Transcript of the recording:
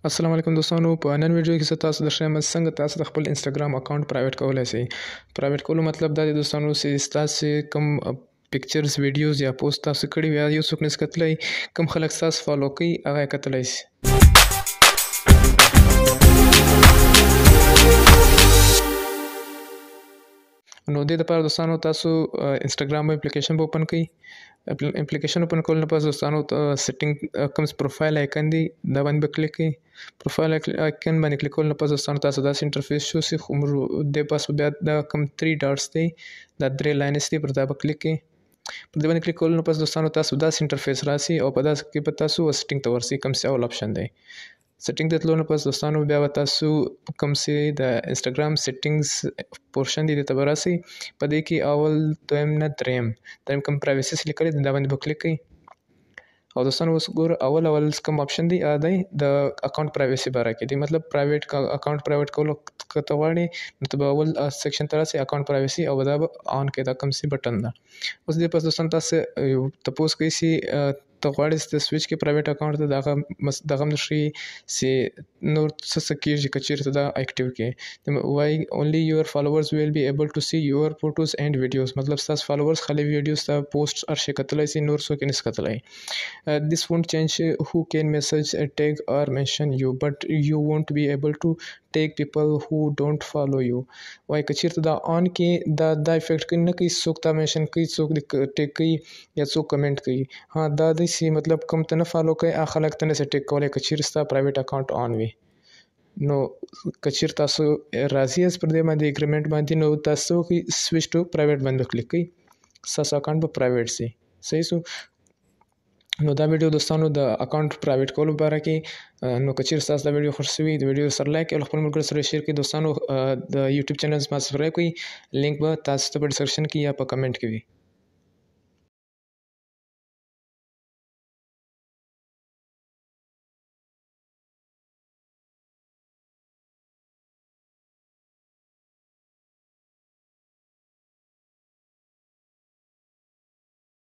السلام علیکم دوستانو، په نن ویډیو کې زه تاسو ته ښیم څنګه تاسو د خپل انسټاګرام اکاونټ پرایویټ کولی شئ. پرایویټ کولو مطلب دا دی دوستانو چې ستاسو کوم پکچرز ویډیوز یا پوسټ تاسو کړي وي یو څوک نشي کتلی، کوم خلک تاسو فالو کوي هغه یې کتلی شي. نو د دې لپاره دوستانو تاسو انسټاګرام اپلیکیشن به اوپن کړئ. اپلیکیشن اوپن کولو نه پس دوستانو سیټینګ کوم پروفایل آیکن دی دا باندې به کلیک کړئ. پروفایل آیکن باندې کلیک کولو نه پس دوستانو تاسو داسې انټرفیس شو چې د پاس بیا دا کوم 3 ډاټس دی دا 3 لاینز دی پر دا به کلیک کړئ. پر دې باندې کلیک کولو نه پس دوستانو تاسو داسې انټرفیس راسي او په داسې کې به تاسو سیټینګ ته ورسئ کوم چې اول اپشن دی. سیټینګ ته تلو نه پس دوستانو بیا به تاسو کوم چې د انسټاګرام سیټینګز پورشن دی ته به راسئ. په دې کې اول دویم نه دریم کوم پرایویسي لیکلی دی دا باندې به کلیک کړئ. او دوستانو اوس ګوره اول کوم اپشن دی دی د اکاونټ پرایویسي باره کې دی، مطلب پرایویټ اکاونټ پرایویټ کولو که ته غواړې نو ته به اول سیکشن ته راسې اکاونټ پرایویسي او دا به آن کې دا کوم چې بټن ده. اوس دې پس دوستانو تاسو تپوس کوي چې ته غواړې چې سویچ کې پرایویټ اکاونټ ته دغه هم درښیي چې نور څه کېږي که چېرته دا اکټیو کړې. وایي only your followers will be able to see your photos and videos، مطلب ستاسو فالوورز خالي ویډیوز ته پوسټ هر شی کتلی شي، نور څوک یې نشي کتلی. This won't change who can message, tag or mention you, but you won't be able to tag people who don't follow you. وایي که چېرته دا آن کې دا افیکټ نه کوي، څوک تا منشن کوي، څوک دې ټیګ کوي یا څوک کمنټ کوي. ها دا دی چې مطلب کوم ته نه فالو کوي هغه خلک ته نشي ټیګ کولی که چېرې ستا پرایویټ اکاونټ آن وي. نو که چېرته تاسو راضي یاست پر دې باندې اګریمنټ باندې نو تاسو وکړئ سویچ ټو پرایویټ باندې کلیک کړئ، ستاسو اکاونټ به پرایویټ شي. صحیح شو. نو دا ویډیو دوستانو د اکاونټ پرایویټ کولو باره کې نو که چېرې ستاسو دا ویډیو خوښ شوي د ویډیو سره لایک او خپل ملګرو سره شیر کړئ. دوستانو د یوټیوب چینل زما سبسکرایب کړئ، لینک به تاسو ته په ډسکرپشن کې یا په کمنټ کې وي.